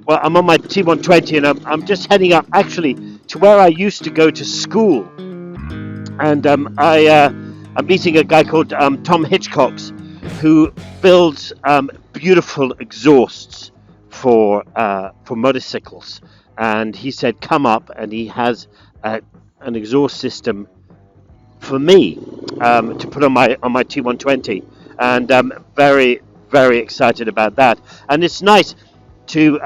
Well, I'm on my T120 and I'm just heading up actually to where I used to go to school. And I'm meeting a guy called Tom Hitchcox, who builds beautiful exhausts for motorcycles. And he said, come up, and he has an exhaust system for me to put on my T120, and I'm very excited about that. And it's nice to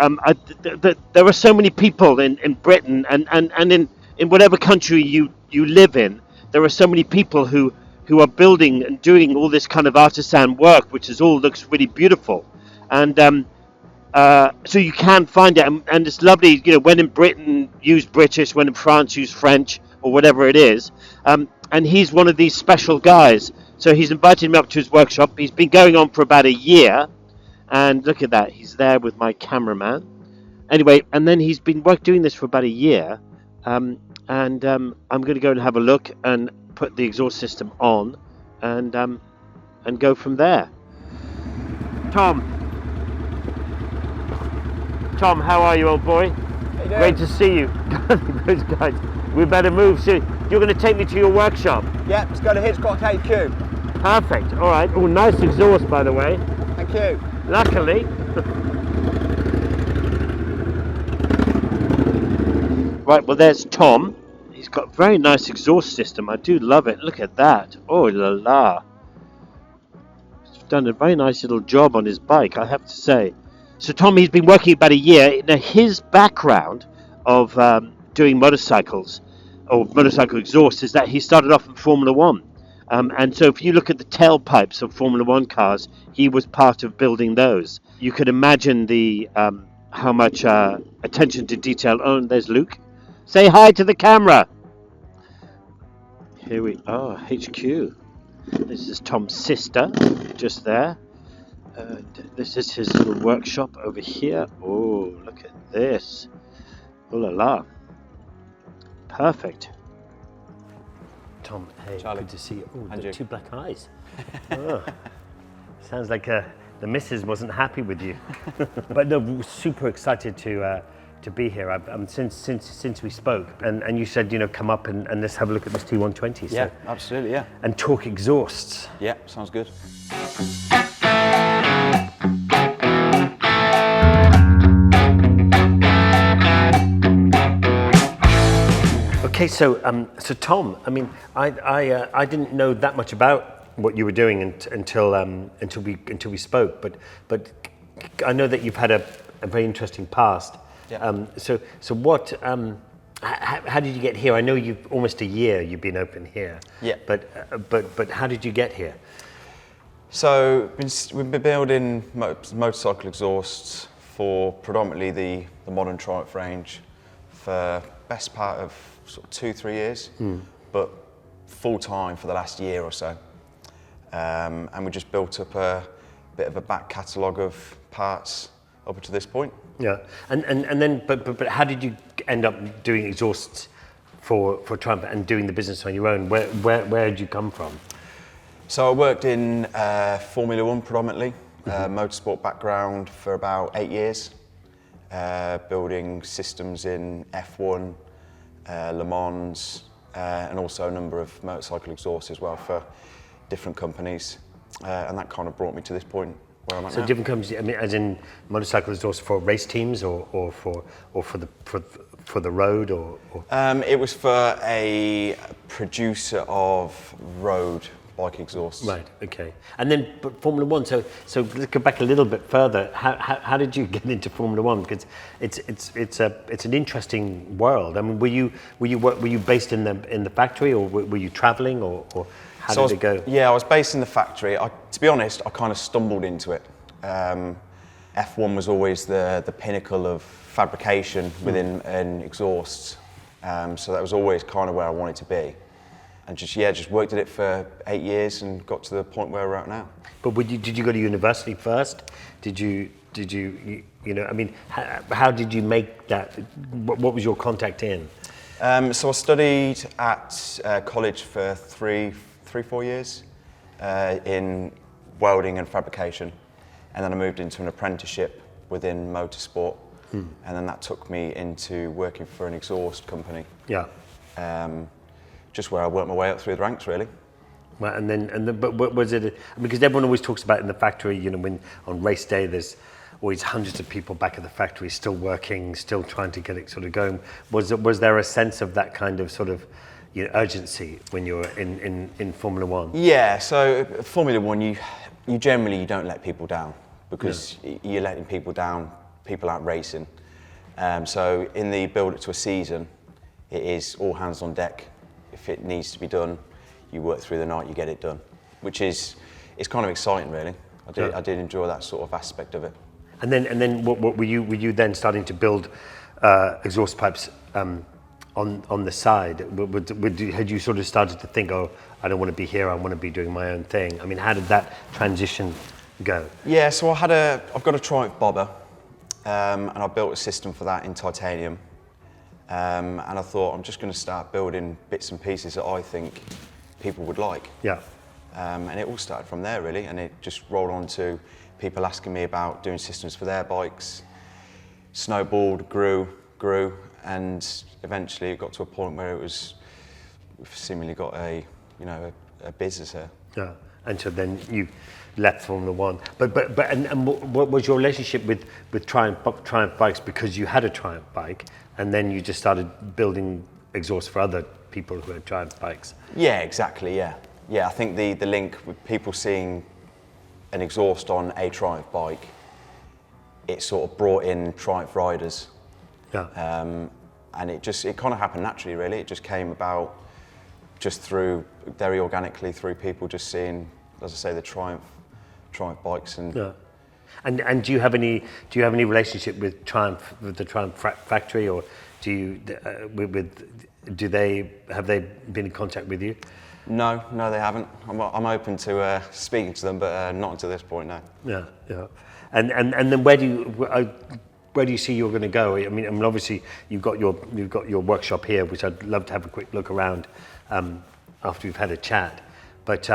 there are so many people in Britain and in whatever country you live in. There are so many people who are building and doing all this kind of artisan work, which is all looks really beautiful, and so you can find it, and it's lovely. You know, when in Britain use British, when in France use French, or whatever it is. And he's one of these special guys. So he's invited me up to his workshop. He's been going on for about a year, and look at that. He's there with my cameraman. Anyway, and then he's been doing this for about a year, and I'm going to go and have a look and put the exhaust system on, and go from there. Tom, how are you, old boy? Great to see you. Those guys. We better move. So you're going to take me to your workshop? Yeah, let's go to Hitchcox HQ. Perfect. All right. Oh, nice exhaust, by the way. Thank you. Luckily. Right. Well, there's Tom. He's got a very nice exhaust system. I do love it. Look at that. Oh la la. He's done a very nice little job on his bike, I have to say. So Tom, he's been working about a year. Now his background of doing motorcycles or motorcycle exhaust is that he started off in Formula One, and so if you look at the tailpipes of Formula One cars, he was part of building those. You could imagine the how much attention to detail. Oh, there's Luke. Say hi to the camera. Here we are, HQ. This is Tom's sister, just there. This is his little workshop over here. Oh, look at this. Oh la la. Perfect. Tom, hey, Charlie. good to see you. Oh, And the you. two black eyes. Oh. Sounds like the missus wasn't happy with you. But no, we're super excited to be here. Since we spoke, and you said, you know, come up and let's have a look at this T120. So. Yeah, absolutely, yeah. And talk exhausts. Yeah, sounds good. Okay, so Tom, I mean, I didn't know that much about what you were doing until we spoke, but I know that you've had a very interesting past. Yeah. So what? How did you get here? I know you've almost a year you've been open here. Yeah. But how did you get here? So we've been building motorcycle exhausts for predominantly the modern Triumph range for best part of sort of 2-3 years, but full time for the last year or so. And we just built up a bit of a back catalogue of parts up to this point. Yeah, and then but how did you end up doing exhausts for Triumph and doing the business on your own? Where did you come from? So I worked in Formula One predominantly, motorsport background for about 8 years, building systems in F1, Le Mans, and also a number of motorcycle exhausts as well for different companies, and that kind of brought me to this point where I'm at now. Different companies, I mean, as in motorcycle exhausts for race teams or for the road or? It was for a producer of road bike exhausts. Right. Okay. And then, but Formula One. So let's go back a little bit further. How did you get into Formula One? Because it's an interesting world. I mean, were you based in the factory, or were you traveling, or how did it go? Yeah, I was based in the factory. To be honest, I kind of stumbled into it. F1 was always the pinnacle of fabrication within exhausts, so that was always kind of where I wanted to be. And just worked at it for 8 years and got to the point where we're at now. But did you go to university first? Did you know? I mean, how did you make that? What was your contact in? So I studied at college for 3-4 years in welding and fabrication, and then I moved into an apprenticeship within motorsport and then that took me into working for an exhaust company. Yeah. Just where I worked my way up through the ranks, really. Well, but was it, because everyone always talks about in the factory, you know, when on race day there's always hundreds of people back at the factory still working, still trying to get it sort of going. Was there a sense of that kind of sort of, you know, urgency when you were in Formula One? Yeah, so Formula One, you generally don't let people down, because you're letting people down, people aren't racing. So in the build up to a season, it is all hands on deck. If it needs to be done, you work through the night, you get it done, which is, it's kind of exciting, really. I did enjoy that sort of aspect of it. And then what were you then starting to build exhaust pipes on the side? Had you sort of started to think, oh, I don't want to be here, I want to be doing my own thing? I mean, how did that transition go? Yeah, so I've got a Triumph bobber, and I built a system for that in titanium. And I thought, I'm just going to start building bits and pieces that I think people would like. Yeah. And it all started from there, really, and it just rolled on to people asking me about doing systems for their bikes. Snowballed, grew, and eventually it got to a point where we've seemingly got a business here. Yeah. And so then you left Formula One. But what was your relationship with Triumph bikes? Because you had a Triumph bike, and then you just started building exhaust for other people who had Triumph bikes. Yeah, exactly. Yeah. I think the link with people seeing an exhaust on a Triumph bike, it sort of brought in Triumph riders. Yeah. And it kind of happened naturally, really. It just came about just very organically through people just seeing, as I say, the Triumph bikes. And yeah. And do you have any relationship with the Triumph factory, or have they been in contact with you? No, they haven't. I'm open to speaking to them, but not until this point, no. Yeah. And then where do you see you're going to go? I mean, obviously you've got your workshop here, which I'd love to have a quick look around after we've had a chat. But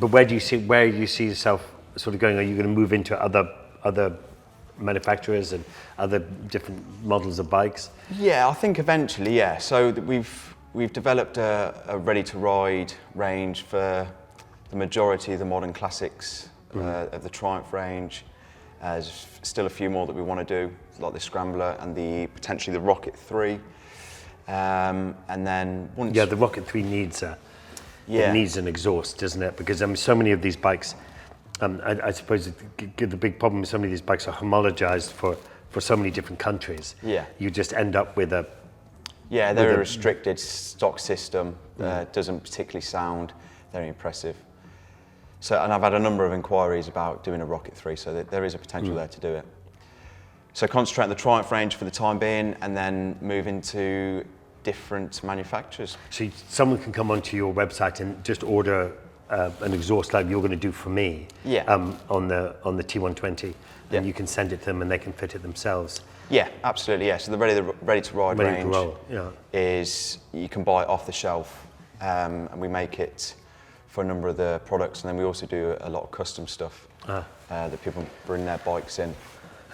where do you see yourself sort of going? Are you going to move into other manufacturers and other different models of bikes? Yeah, I think eventually, yeah. So we've developed a ready-to-ride range for the majority of the modern classics of the Triumph range. There's still a few more that we want to do, like the Scrambler and potentially the Rocket 3. And then once... Yeah, the Rocket 3 needs an exhaust, doesn't it? Because so many of these bikes, I suppose the big problem is so many of these bikes are homologized for so many different countries. Yeah. You just end up with a... Yeah, they're a restricted stock system. Doesn't particularly sound very impressive. So, and I've had a number of inquiries about doing a Rocket 3, so there is a potential there to do it. So concentrate on the Triumph range for the time being, and then move into different manufacturers. So someone can come onto your website and just order an exhaust like you're going to do for me. Yeah. On the T120, and you can send it to them, and they can fit it themselves. Yeah, absolutely. Yeah. So the ready-to-ride range is you can buy it off the shelf, and we make it for a number of the products, and then we also do a lot of custom stuff that people bring their bikes in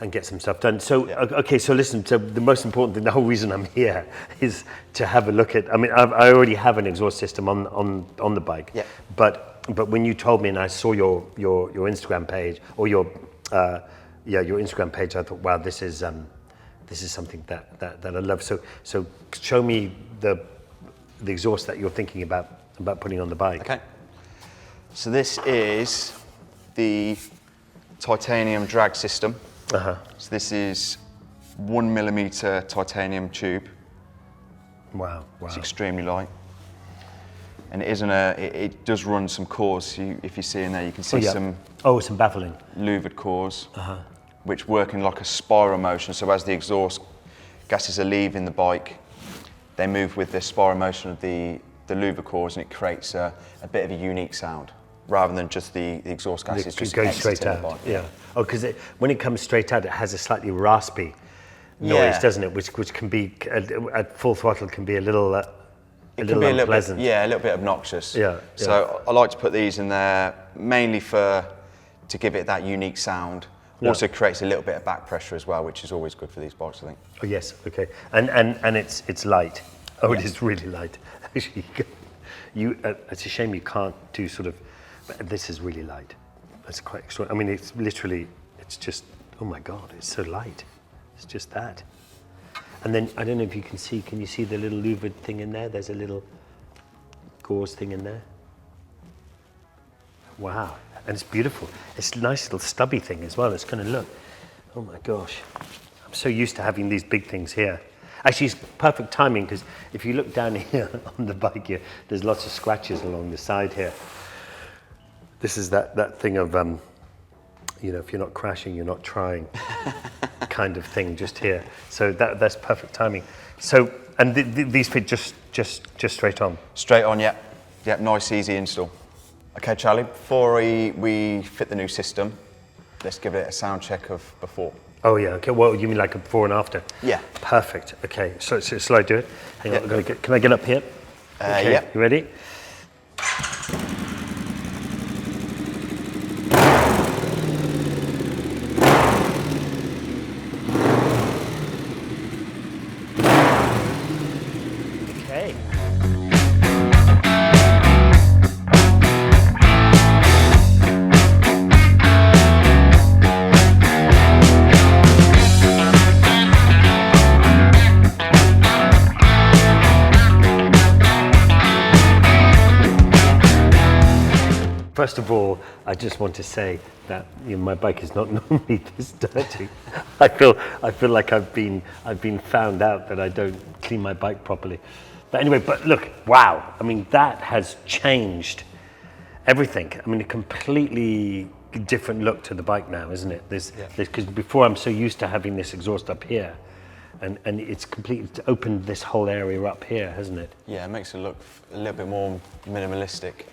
and get some stuff done. So okay, so listen. So the most important thing, the whole reason I'm here, is to have a look at. I mean, I already have an exhaust system on the bike. Yeah. But when you told me and I saw your Instagram page or your Instagram page, I thought, wow, this is something that I love. So show me the exhaust that you're thinking about putting on the bike. Okay. So this is the titanium drag system. So this is 1mm titanium tube. Wow. It's extremely light. And it does run some cores. If you see in there, you can see some baffling louvered cores, which work in like a spiral motion. So as the exhaust gases are leaving the bike, they move with the spiral motion of the louvered cores, and it creates a bit of a unique sound, rather than just the exhaust gases just going straight out. The bike. Yeah. Oh, because when it comes straight out, it has a slightly raspy noise, doesn't it? Which can be at full throttle can be a little. It can be a little bit, a little bit obnoxious. Yeah. So I like to put these in there mainly to give it that unique sound. Also creates a little bit of back pressure as well, which is always good for these bikes, I think. Oh yes, okay. And it's light. Oh, it is really light. Actually, it's a shame you can't do sort of. But this is really light. That's quite extraordinary. I mean, it's literally. It's just. Oh my God! It's so light. It's just that. And then I don't know if you can see. Can you see the little louvered thing in there? There's a little gauze thing in there. Wow. And it's beautiful. It's a nice little stubby thing as well. It's going to look. Oh my gosh. I'm so used to having these big things here. Actually, it's perfect timing because if you look down here on the bike here, there's lots of scratches along the side here. This is that thing of, you know, if you're not crashing, you're not trying kind of thing just here. So that's perfect timing. So, and these fit just straight on? Straight on, yeah. Yeah, nice, easy install. Okay, Charlie, before we fit the new system, let's give it a sound check of before. Oh yeah, okay, well, you mean like a before and after? Yeah. Perfect, okay, so shall I do it? Hang on, can I get up here? Okay, yeah. You ready? Okay. First of all, I just want to say that my bike is not normally this dirty. I feel like I've been found out that I don't clean my bike properly. But anyway, but look, wow! I mean, that has changed everything. I mean, a completely different look to the bike now, isn't it? Because before I'm so used to having this exhaust up here, and it's completely opened this whole area up here, hasn't it? Yeah, it makes it look a little bit more minimalistic.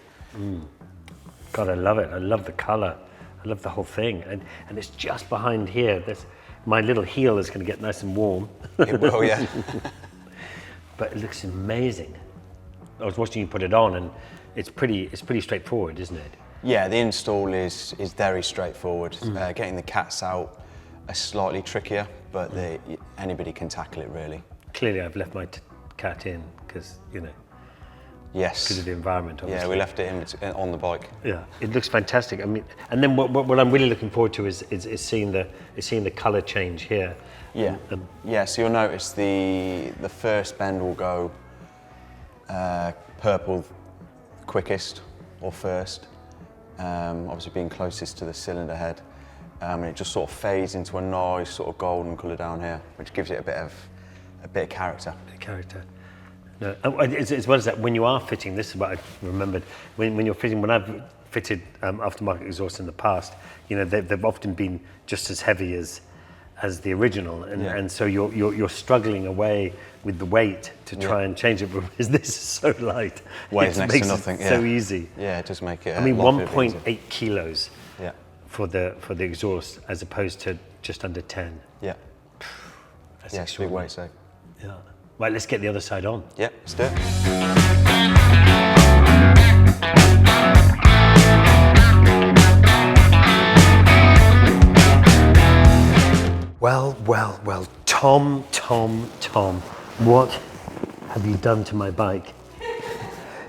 God, I love it. I love the colour. I love the whole thing. And it's just behind here. My little heel is going to get nice and warm. It will, yeah. But it looks amazing. I was watching you put it on, and it's pretty straightforward, isn't it? Yeah, the install is very straightforward. Getting the cats out is slightly trickier, but anybody can tackle it, really. Clearly, I've left my cat in because, you know, yes, because of the environment, obviously. Yeah, we left it on the bike. Yeah, it looks fantastic. I mean, and then what I'm really looking forward to is seeing the colour change here. Yeah, yeah. So you'll notice the first bend will go purple quickest or first, obviously being closest to the cylinder head, and it just sort of fades into a nice sort of golden colour down here, which gives it a bit of character. No, as well as that, when you are fitting, this is what I remembered, when you're fitting, when I've fitted aftermarket exhausts in the past, you know, they've often been just as heavy as the original, and so you're struggling away with the weight to try and change it, whereas this is so light. Weighs next to nothing. So easy. Yeah, it does make it. I mean, 1.8 kilos. Yeah. For the exhaust, as opposed to just under 10. Yeah. That's it's a big weight, so. Yeah. Right, let's get the other side on. Yeah, let's do it. Well, Tom, what have you done to my bike?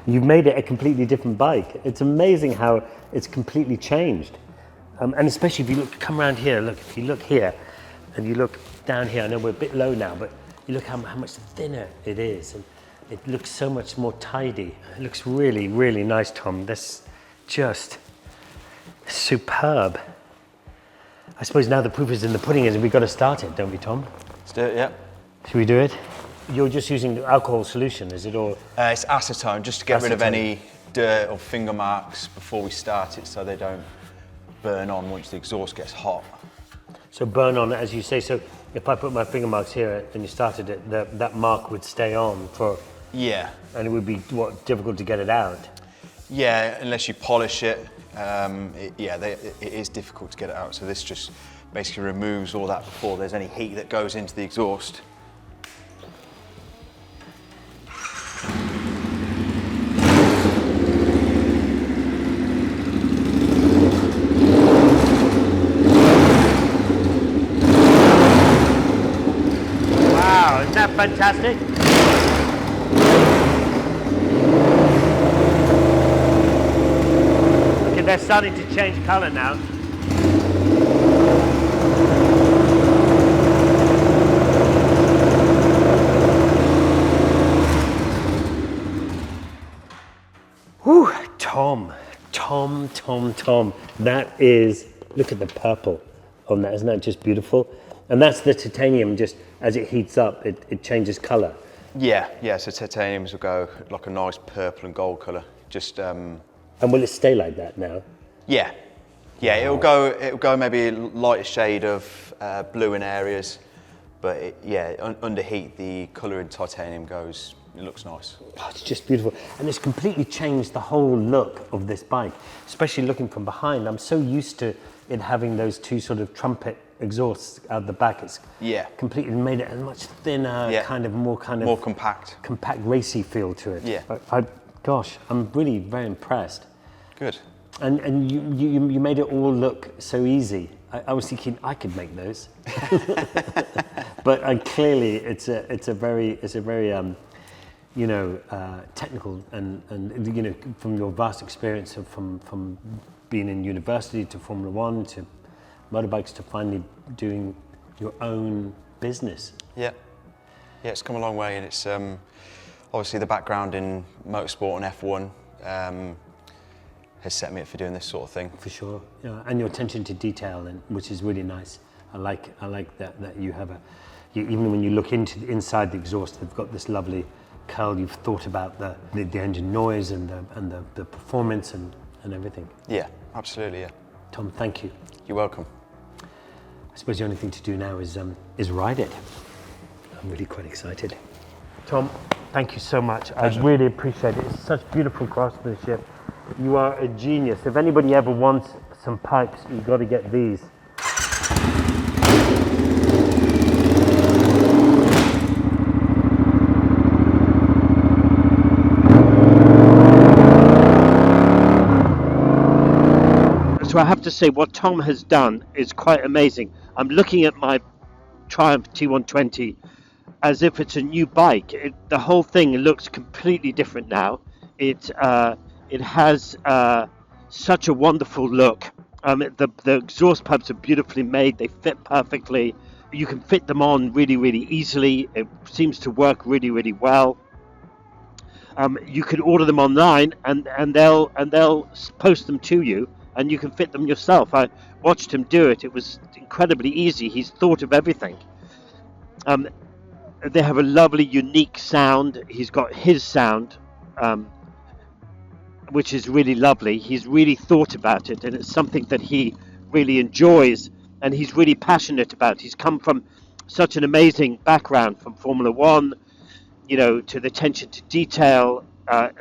You've made it a completely different bike. It's amazing how it's completely changed. And especially if you come around here, look, if you look here and you look down here, I know we're a bit low now, but you look how much thinner it is, and it looks so much more tidy. It looks really, really nice, Tom. That's just superb. I suppose now the proof is in the pudding, and we've got to start it, don't we, Tom? Let's do it, yeah. Should we do it? You're just using the alcohol solution, is it, or? It's acetone, just to get rid of any dirt or finger marks before we start it, so they don't burn on once the exhaust gets hot. So burn on, as you say. So if I put my finger marks here and you started it, that mark would stay on for. Yeah. And it would be difficult to get it out. Yeah, unless you polish it. It is difficult to get it out. So this just basically removes all that before there's any heat that goes into the exhaust. that fantastic? Okay, they're starting to change color now. Whew, Tom. That is, look at the purple on that, isn't that just beautiful? And that's the titanium, just as it heats up, it changes color. Yeah, so titaniums will go like a nice purple and gold color. Just And will it stay like that now? Yeah, it'll go maybe a lighter shade of blue in areas, but under heat the color in titanium goes. It looks nice. Oh, it's just beautiful, and it's completely changed the whole look of this bike, especially looking from behind. I'm so used to it having those two sort of trumpet exhausts out the back. It's completely made it a much thinner, more compact, racy feel to it. Yeah. Gosh, I'm really very impressed. Good. And you made it all look so easy. I was thinking I could make those, but clearly it's a very technical and from your vast experience of from being in university to Formula One to motorbikes to finally doing your own business. Yeah, it's come a long way, and it's obviously the background in motorsport and F1 has set me up for doing this sort of thing. For sure, yeah, and your attention to detail, which is really nice. I like that you have even when you look inside the exhaust, they've got this lovely curl. You've thought about the engine noise and the performance and everything. Yeah, absolutely. Yeah. Tom, thank you. You're welcome. I suppose the only thing to do now is ride it. I'm really quite excited. Tom, thank you so much. Pleasure. I really appreciate it. It's such beautiful craftsmanship. You are a genius. If anybody ever wants some pipes, you've got to get these. So I have to say, what Tom has done is quite amazing. I'm looking at my Triumph T120 as if it's a new bike. The whole thing looks completely different now. It has such a wonderful look. The exhaust pipes are beautifully made. They fit perfectly. You can fit them on really, really easily. It seems to work really, really well. You can order them online, and they'll post them to you, and you can fit them yourself. I watched him do it. It was incredibly easy. He's thought of everything. They have a lovely, unique sound. He's got his sound, which is really lovely. He's really thought about it, and it's something that he really enjoys, and he's really passionate about. He's come from such an amazing background, from Formula One, to the attention to detail.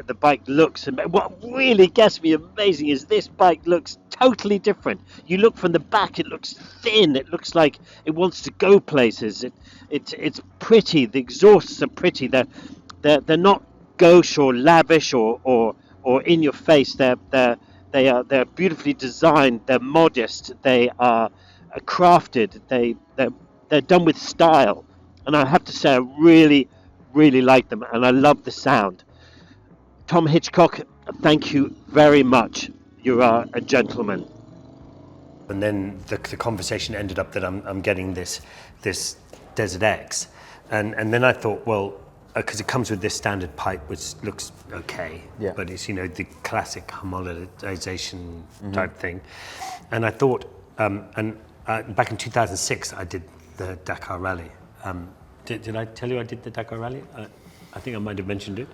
The bike looks, and what really gets me amazing is this bike looks totally different. You look from the back, it looks thin. It looks like it wants to go places. It's pretty. The exhausts are pretty. They're not gauche or lavish or in your face. They're beautifully designed. They're modest. They are crafted. They're done with style. And I have to say, I really, really like them, and I love the sound. Tom Hitchcock, thank you very much. You are a gentleman. And then the conversation ended up that I'm getting this Desert X, and then I thought, well, because it comes with this standard pipe, which looks okay, but it's the classic homologization type thing, and I thought, back in 2006 I did the Dakar Rally. Did I tell you I did the Dakar Rally? I think I might have mentioned it.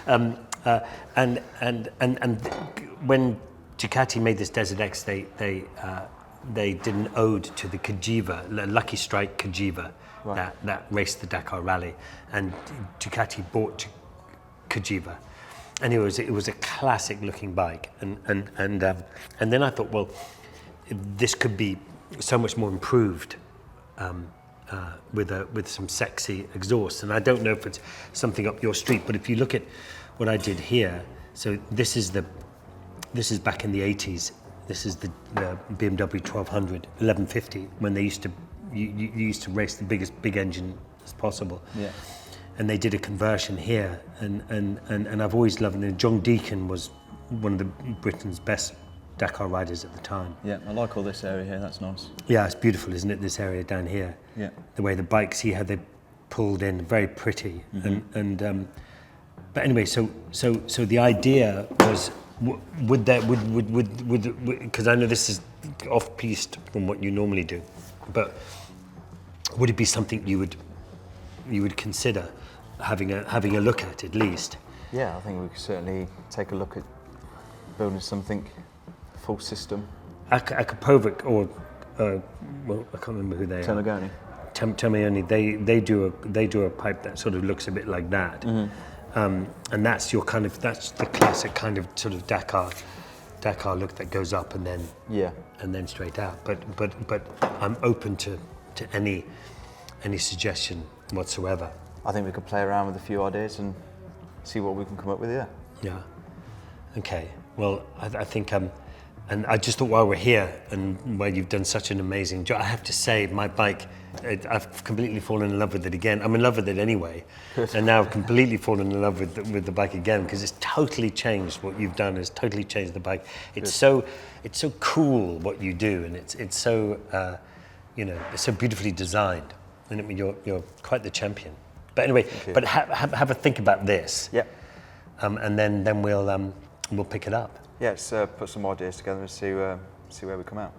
And when Ducati made this Desert X, they did an ode to the Cagiva, Lucky Strike Cagiva, right, that raced the Dakar Rally, and Ducati bought Cagiva, and it was a classic looking bike, and then I thought, well, this could be so much more improved. With some sexy exhaust, and I don't know if it's something up your street, but if you look at what I did here, so this is back in the 80s. This is the BMW 1150 when they used to you used to race the big engine as possible. Yeah. And they did a conversion here, and I've always loved it. John Deacon was one of the Britain's best Dakar riders at the time. Yeah, I like all this area here, that's nice. Yeah, it's beautiful, isn't it, this area down here? Yeah. The way the bikes, see how they pulled in, very pretty. But anyway, so the idea was, because I know this is off-piste from what you normally do, but would it be something you would consider having a look at least? Yeah, I think we could certainly take a look at building something full system. Akapovic or well, I can't remember who they are. Telegoni. Tamioni, they do a pipe that sort of looks a bit like that, and that's the classic kind of sort of Dakar look that goes up and then straight out. But I'm open to any suggestion whatsoever. I think we could play around with a few ideas and see what we can come up with. Yeah. Okay. Well, I think and I just thought while we're here and while you've done such an amazing job, I have to say my bike, I've completely fallen in love with it again. I'm in love with it anyway, and now I've completely fallen in love with the bike again because it's totally changed. What you've done has totally changed the bike. It's so cool what you do, and it's so it's so beautifully designed. And I mean, you're quite the champion. But anyway, but have a think about this. Yeah. And then we'll pick it up. Yeah, let's put some ideas together and see where we come out.